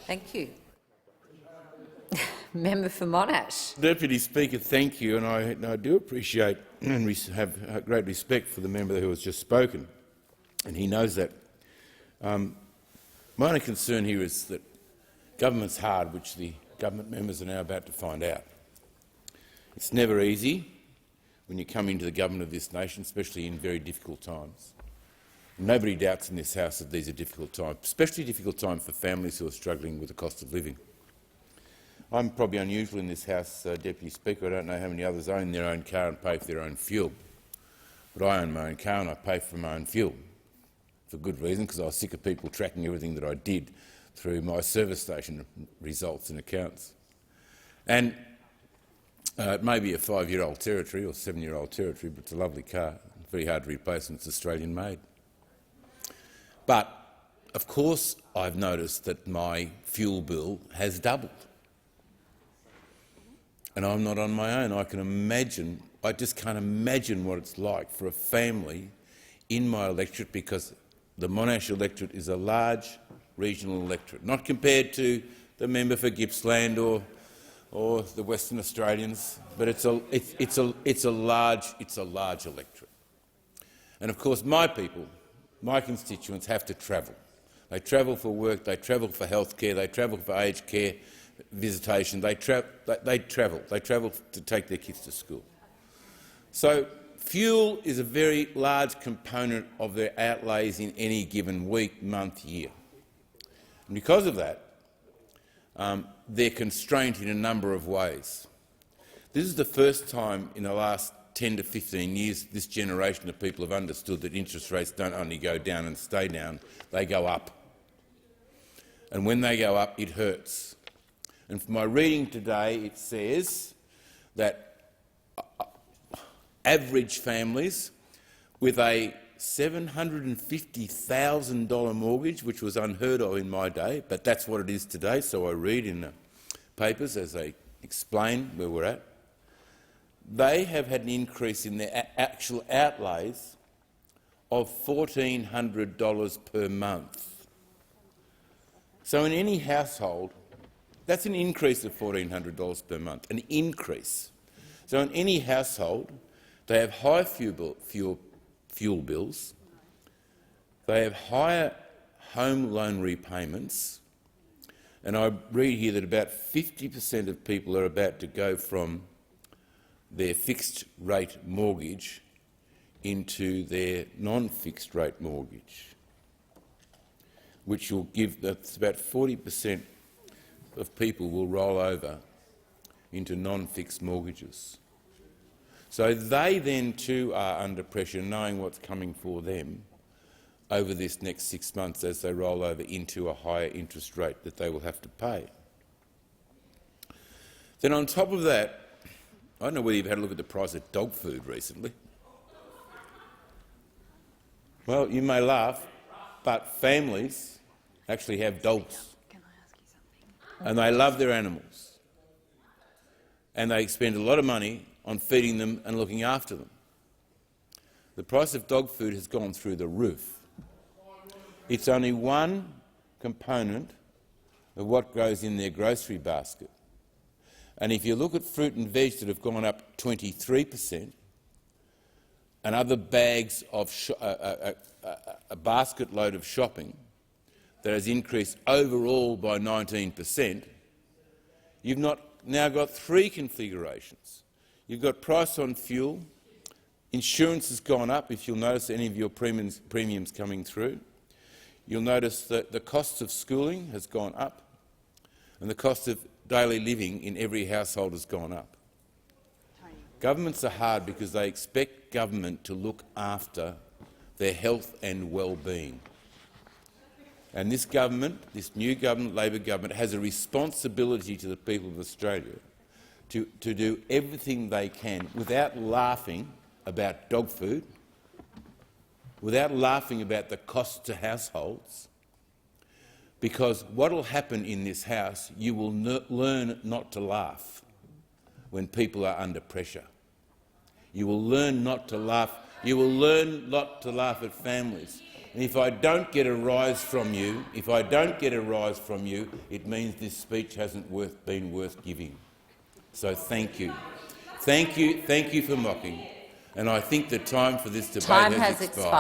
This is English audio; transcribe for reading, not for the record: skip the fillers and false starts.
Thank you. Member for Monash. Deputy Speaker, thank you, and I do appreciate and have great respect for the member who has just spoken, and he knows that. My only concern here is that government's hard, which the government members are now about to find out. It's never easy when you come into the government of this nation, especially in very difficult times. Nobody doubts in this House that these are difficult times, especially difficult times for families who are struggling with the cost of living. I'm probably unusual in this House, Deputy Speaker. I don't know how many others own their own car and pay for their own fuel. But I own my own car and I pay for my own fuel, for good reason, because I was sick of people tracking everything that I did through my service station results and accounts. And it may be a 5-year-old territory or 7-year-old territory, but it's a lovely car. It's very hard to replace and it's Australian-made. But, of course, I've noticed that my fuel bill has doubled. And I'm not on my own. I just can't imagine what it's like for a family in my electorate, because the Monash electorate is a large regional electorate, not compared to the member for Gippsland or the Western Australians, but it's a large electorate. And of course, my people, my constituents, have to travel. They travel for work, they travel for healthcare, they travel for aged care, visitation. They travel to take their kids to school. So fuel is a very large component of their outlays in any given week, month, year. And because of that, they're constrained in a number of ways. This is the first time in the last 10 to 15 years this generation of people have understood that interest rates don't only go down and stay down, they go up. And when they go up, it hurts. And from my reading today, it says that average families with a $750,000 mortgage, which was unheard of in my day, but that's what it is today, so I read in the papers as they explain where we're at, they have had an increase in their actual outlays of $1,400 per month. So in any household, that's an increase of $1,400 per month, an increase. So in any household, they have high fuel bills, they have higher home loan repayments, and I read here that about 50% of people are about to go from their fixed-rate mortgage into their non-fixed rate mortgage, which will give that's about 40% of people will roll over into non-fixed mortgages. So they then too are under pressure, knowing what's coming for them over this next 6 months as they roll over into a higher interest rate that they will have to pay. Then on top of that, I don't know whether you've had a look at the price of dog food recently. Well, you may laugh, but families actually have dogs. And they love their animals. And they spend a lot of money on feeding them and looking after them. The price of dog food has gone through the roof. It's only one component of what goes in their grocery basket. And if you look at fruit and veg that have gone up 23%, and other bags of a basket load of shopping that has increased overall by 19%, you've now got three configurations. You've got price on fuel, insurance has gone up, if you'll notice any of your premiums coming through. You'll notice that the cost of schooling has gone up, and the cost of daily living in every household has gone up. Governments are hard because they expect government to look after their health and well-being. And this government, this new government, Labor government, has a responsibility to the people of Australia to do everything they can without laughing about dog food, without laughing about the cost to households, because what will happen in this House, you will learn not to laugh when people are under pressure. You will learn not to laugh. You will learn not to laugh at families And if I don't get a rise from you, it means this speech hasn't been worth giving. So thank you. Thank you for mocking. And I think the time for this debate has expired.